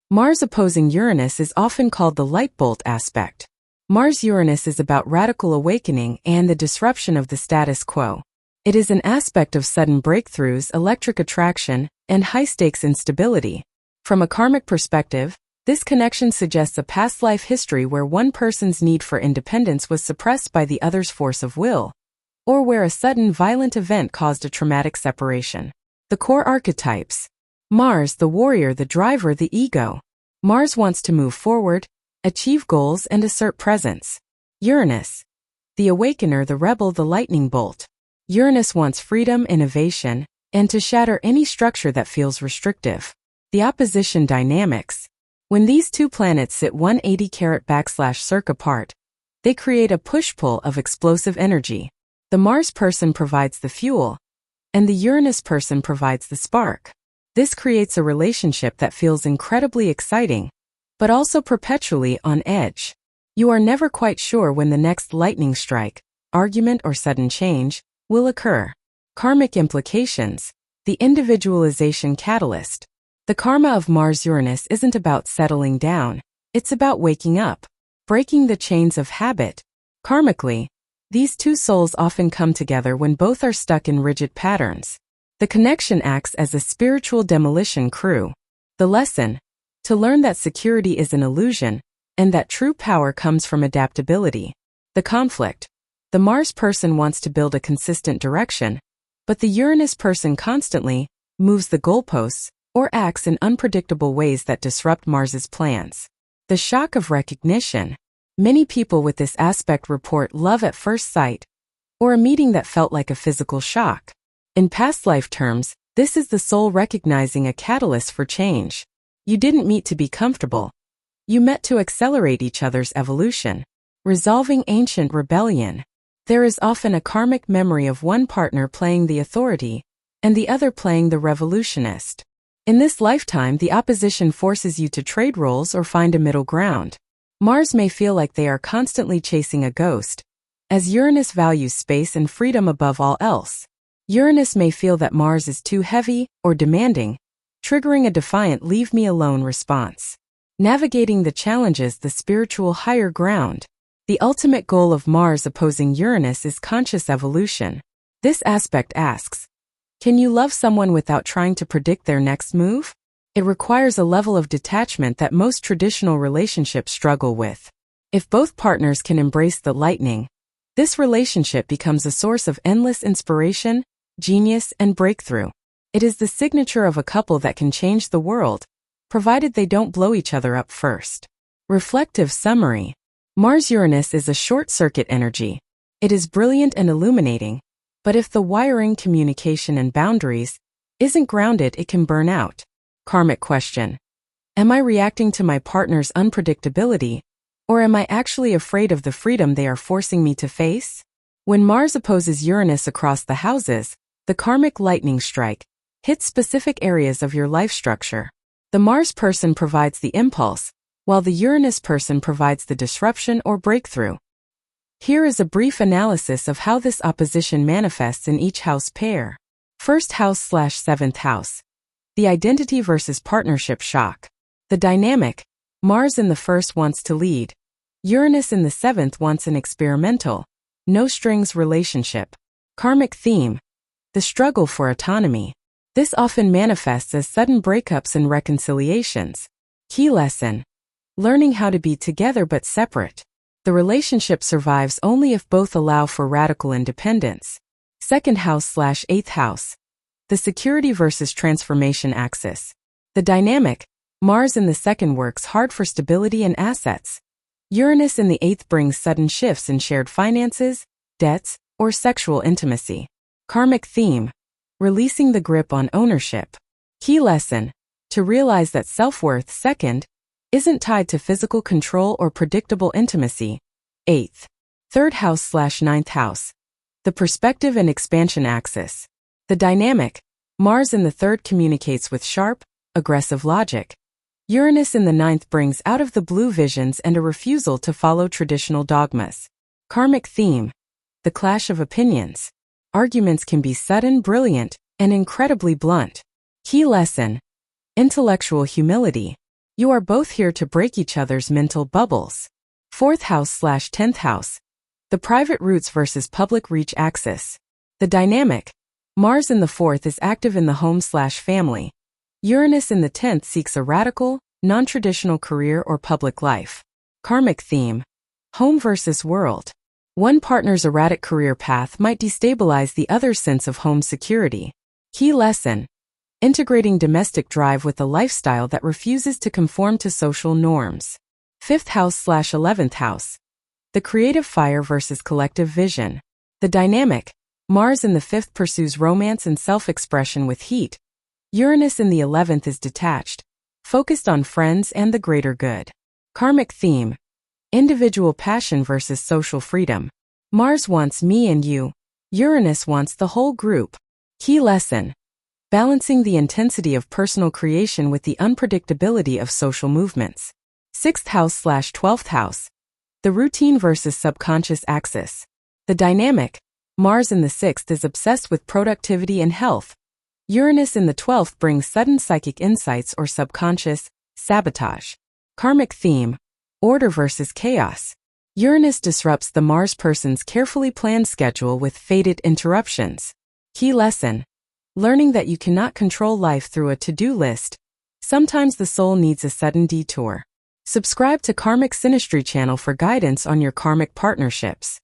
Mars opposing Uranus is often called the light bolt aspect. Mars-Uranus is about radical awakening and the disruption of the status quo. It is an aspect of sudden breakthroughs, electric attraction, and high-stakes instability. From a karmic perspective, this connection suggests a past life history where one person's need for independence was suppressed by the other's force of will, or where a sudden violent event caused a traumatic separation. The core archetypes. Mars, the warrior, the driver, the ego. Mars wants to move forward, achieve goals, and assert presence. Uranus, the awakener, the rebel, the lightning bolt. Uranus wants freedom, innovation, and to shatter any structure that feels restrictive. The opposition dynamics. When these two planets sit 180°/circ apart, they create a push-pull of explosive energy. The Mars person provides the fuel, and the Uranus person provides the spark. This creates a relationship that feels incredibly exciting, but also perpetually on edge. You are never quite sure when the next lightning strike, argument, or sudden change will occur. Karmic implications. The individualization catalyst. The karma of Mars-Uranus isn't about settling down, it's about waking up, breaking the chains of habit. Karmically, these two souls often come together when both are stuck in rigid patterns. The connection acts as a spiritual demolition crew. The lesson: to learn that security is an illusion, and that true power comes from adaptability. The conflict. The Mars person wants to build a consistent direction, but the Uranus person constantly moves the goalposts or acts in unpredictable ways that disrupt Mars's plans. The shock of recognition. Many people with this aspect report love at first sight, or a meeting that felt like a physical shock. In past life terms, this is the soul recognizing a catalyst for change. You didn't meet to be comfortable. You met to accelerate each other's evolution. Resolving ancient rebellion. There is often a karmic memory of one partner playing the authority, and the other playing the revolutionist. In this lifetime, the opposition forces you to trade roles or find a middle ground. Mars may feel like they are constantly chasing a ghost, as Uranus values space and freedom above all else. Uranus may feel that Mars is too heavy or demanding, triggering a defiant "leave me alone" response. Navigating the challenges, the spiritual higher ground. The ultimate goal of Mars opposing Uranus is conscious evolution. This aspect asks, can you love someone without trying to predict their next move? It requires a level of detachment that most traditional relationships struggle with. If both partners can embrace the lightning, this relationship becomes a source of endless inspiration, genius, and breakthrough. It is the signature of a couple that can change the world, provided they don't blow each other up first. Reflective summary. Mars-Uranus is a short-circuit energy. It is brilliant and illuminating, but if the wiring, communication, and boundaries isn't grounded, it can burn out. Karmic question. Am I reacting to my partner's unpredictability, or am I actually afraid of the freedom they are forcing me to face? When Mars opposes Uranus across the houses, the karmic lightning strike hits specific areas of your life structure. The Mars person provides the impulse, while the Uranus person provides the disruption or breakthrough. Here is a brief analysis of how this opposition manifests in each house pair. First house/seventh house. The identity versus partnership shock. The dynamic: Mars in the first wants to lead. Uranus in the seventh wants an experimental, no-strings relationship. Karmic theme: the struggle for autonomy. This often manifests as sudden breakups and reconciliations. Key lesson: learning how to be together but separate. The relationship survives only if both allow for radical independence. Second house/eighth house. The security versus transformation axis. The dynamic: Mars in the second works hard for stability and assets. Uranus in the eighth brings sudden shifts in shared finances, debts, or sexual intimacy. Karmic theme: releasing the grip on ownership. Key lesson: to realize that self-worth, second, isn't tied to physical control or predictable intimacy. Eighth. Third house/ninth house. The perspective and expansion axis. The dynamic: Mars in the third communicates with sharp, aggressive logic. Uranus in the ninth brings out-of-the-blue visions and a refusal to follow traditional dogmas. Karmic theme: the clash of opinions. Arguments can be sudden, brilliant, and incredibly blunt. Key lesson: intellectual humility. You are both here to break each other's mental bubbles. 4th house/10th house. The private roots versus public reach axis. The dynamic. Mars in the 4th is active in the home/family. Uranus in the 10th seeks a radical, non-traditional career or public life. Karmic theme. Home versus world. One partner's erratic career path might destabilize the other's sense of home security. Key lesson. Integrating domestic drive with a lifestyle that refuses to conform to social norms. 5th house/11th house. The creative fire versus collective vision. The dynamic. Mars in the 5th pursues romance and self-expression with heat. Uranus in the 11th is detached, focused on friends and the greater good. Karmic theme. Individual passion versus social freedom. Mars wants me and you. Uranus wants the whole group. Key lesson. Balancing the intensity of personal creation with the unpredictability of social movements. 6th house/12th house. The routine versus subconscious axis. The dynamic. Mars in the 6th is obsessed with productivity and health. Uranus in the 12th brings sudden psychic insights or subconscious sabotage. Karmic theme. Order versus chaos. Uranus disrupts the Mars person's carefully planned schedule with fated interruptions. Key lesson. Learning that you cannot control life through a to-do list. Sometimes the soul needs a sudden detour. Subscribe to Karmic Synastry channel for guidance on your karmic partnerships.